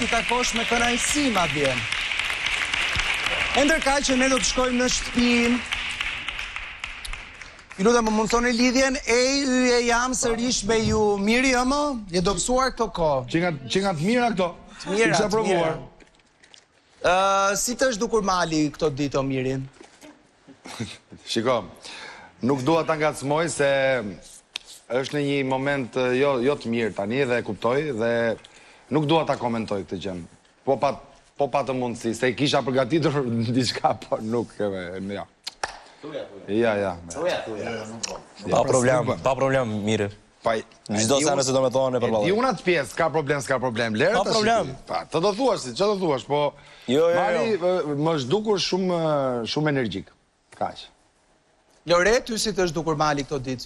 t'i takosh me kënaqësi madje. E ndërkaq që ne do të shkojmë në shtëpi. Ju lutem, më mundësoni lidhjen, e jam sërish me ju. Miri, më? Je dobësuar këto kohë. Që nga të mira këto? Të mira, të mira. Si të është dukur mali këto ditë, o Miri? Shiko, nuk dua ta ngacmoj se është në një moment jo të mirë tani dhe kuptoj dhe nuk dua ta komentoj këtë gjë. Po pa të mundësi, se i kisha përgatitur diçka, po nuk, ja. Ja. Pa problem, Miri. Çdo sa nëse do me thonë për ballë. Di una të pjesë, ka problem. Lere Pa problem. Të do thuash, që do thuash, po Mali më është dukur shumë energjik. Kaq. Lore, ty si të është dukur mali këto ditë?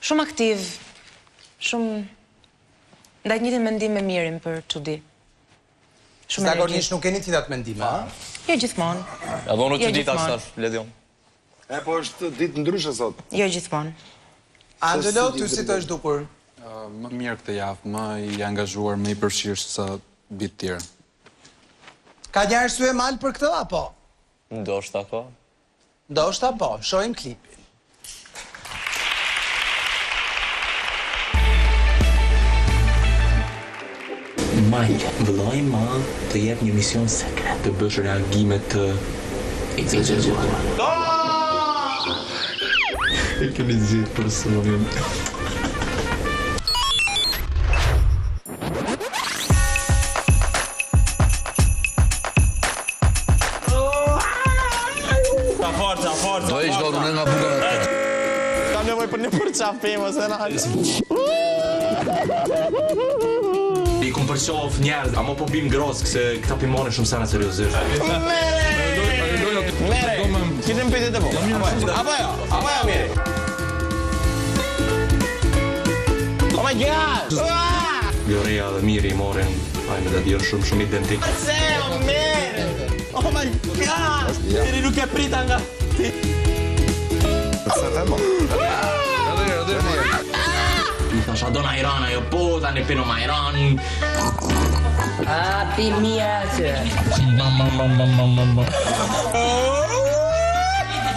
Shumë aktiv, shumë ndaj të njëjtin mendim me Mirin për çudi. Zakonisht nuk keni të mendime, a? Jo gjithmonë. Edhe unë çudi tash, Ledion. Po është ditë ndryshe sot. Jo gjithmonë. Angelo, ty si të është dukur? Më mirë këtë javë, më i angazhuar, më i përfshirë se bitë tjera. Ka një arsye mal për këtë, apo? Ndoshta po. Ndoshta po, shohim klipin. Mike, vëllai i madh të jep një mision sekret, të bësh reagime të egzageruara. E kemi zgjidhur personin. Forca. Do ish dorë nga buka. Kam nevojë për një përçafe mos e na. I kom përqof njerëz, ama po bim grosk se këta pimone shumë sena seriozisht. Mere, kitem pyetje të vogla. Apo jo, Miri. Oh my god! Lorea dhe Miri i morin, hajme dhe djerë shumë identik. Seo, Mere! Oh my god! Miri nuk e prita nga ti. I thash, a do na Iran, ajo po, tani pino ma Iran. A, ti mia që.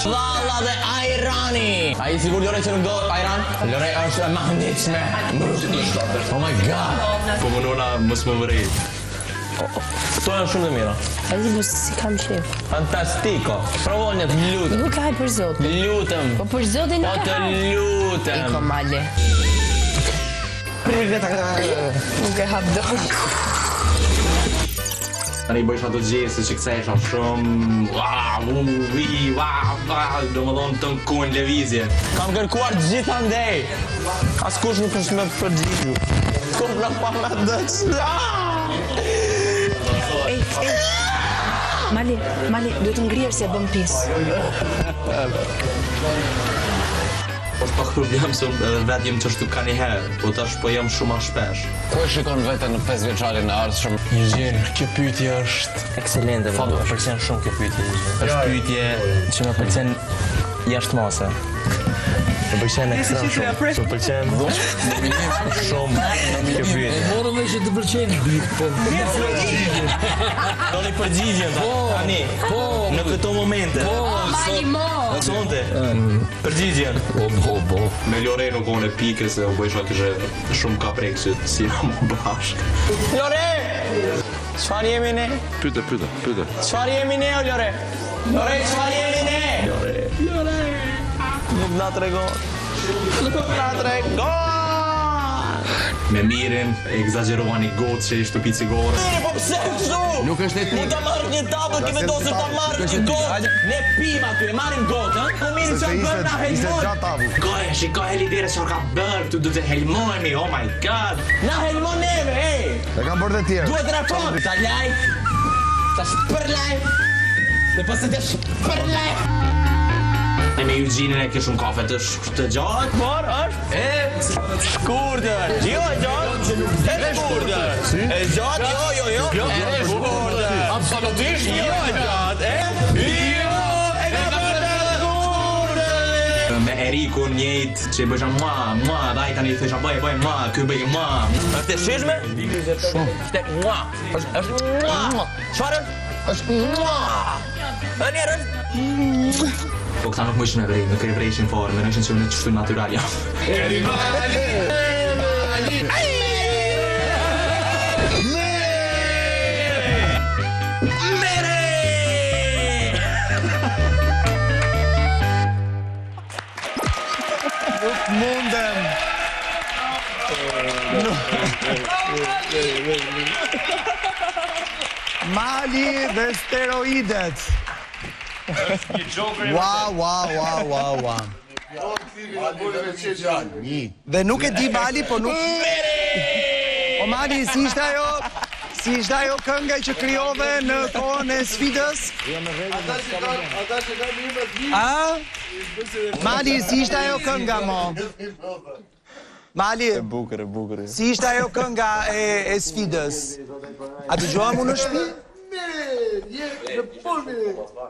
Valla dhe Irani! A i sigur Lore që nuk do Iran? Lore është e mahnitshme. Oh my god! Po më nona, mos më vërej. Këto janë shumë të mira. A di si kam shef. Fantastiko! Provon një të lutem. Nuk ka për zotin. Lutem. Po për zotin nuk Po ka. të lutem. Iko male. Nuk e hap dorë. Tani bëjsh ato gjese që kësejsha shumë, do më dhonë të në kujnë levizje. Kam kërkuar gjitha ndej. Askush nuk është me përgjigju. Kom në pa me dëç. Ej. Mali, duhet të ngrirë se bëm pis. Është pak problem se edhe vetë jem që është ka një herë, po tash po jam shumë a shpesh. Ku e shikon veten në 5 vjeçarin e ardhshëm? Inxhinier, kjo pyetje është ekselente. Më pëlqen shumë kjo pyetje. Është pyetje që më pëlqen jashtëmose. Më pëlqen ekstrem shumë. Më pëlqen shumë kjo pyetje. Morëm që të pëlqen. Po. Doni përgjigjen tani. Po. Në këto momente. Sonte. Përgjigjen. Po. Me Lore nuk on e pike se u bëjsha kështë shumë ka prejkë që si jam bashkë. Lore! Çfarë jemi ne? Pyete. Çfarë jemi ne, o Lore? Lore, çfarë jemi ne? Lore! Nuk na tregon. Me Mirin, egzagerovan i gotë që ishtë të pi cigore. Miri, po pse kështu? Nuk është etik. Unë ta marrë një tabër, ti vendosur ta marrë një gotë. Ne pim aty, e marrim gotë, ha? Po Miri që bërë na helmon. Shikoj helidere që ka bërë, tu du të helmojemi, oh my god. Na helmon neve, ej! E kam bërë të tjerë. Duhet raport. Ta laj. Ta shpërlaj. Dhe pas të shpërlaj. E me Eugene e kishun kafe të gjatë. Por është? Shkurtër. Jo e gjatë. E shkurtër. E gjatë, jo. E shkurtër. Absolutisht Jo e gjatë, e? Jo, e ka për të shkurtër. Me Erikun njëjtë, që i bëjsha mua, dhe ai tani i thësha bëj mua, ky bëj mua. Është e shishme? Shumë. Është mua. Është mua. Çfarë? Është mua. Njerëz. Po këta nuk më ishin me vrej, nuk e vrejshin fare, me nëshin që unë të shtu natural jam. Nuk mundem. Mali dhe steroidet. Wow. Dhe nuk e di Mali, po nuk... O Mali, si ishte ajo kënga që krijove në kohën e sfidës? A? Mali, si ishte ajo kënga, mo? Mali, bukur. si ishte ajo kënga e sfidës? A dëgjohem unë në shtëpi?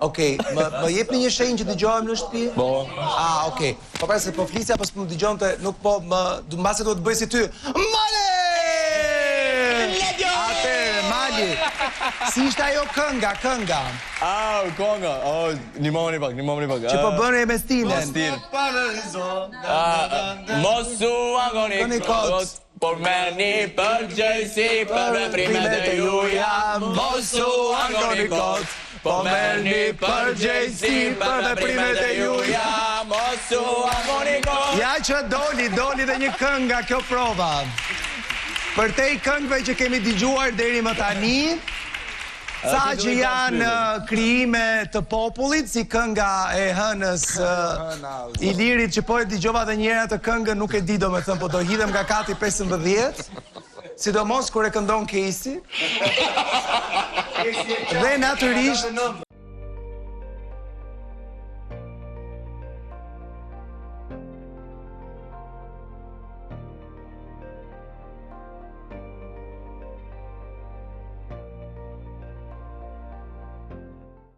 Okej, më jepni një shenjë që dëgjohem në shtëpi? Po. Okej. Po pra se po flisja, pas më dëgjonte, nuk po mbase do të bëj si ty. Mali! Atëre, Mali, si ishte ajo kënga? Konga. Një moment pak. Që po bënë e me stinen. Mosu angoni kot, por merrni përgjegjësi për veprimet e juaja. Mosu angoni kot, por merrni përgjegjësi për veprimet e juaja. Mosu angoni kot. Ja që doli dhe një këngë nga kjo prova. Për te i këngëve që kemi dëgjuar deri më tani, sa që janë krijime të popullit, si kënga e hënës Ilirit, që po e dëgjova dhe njëra të këngën, nuk e di do me thëmë, po do hidhem nga kati 15, sidomos kur e këndon Casey. Dhe natyrisht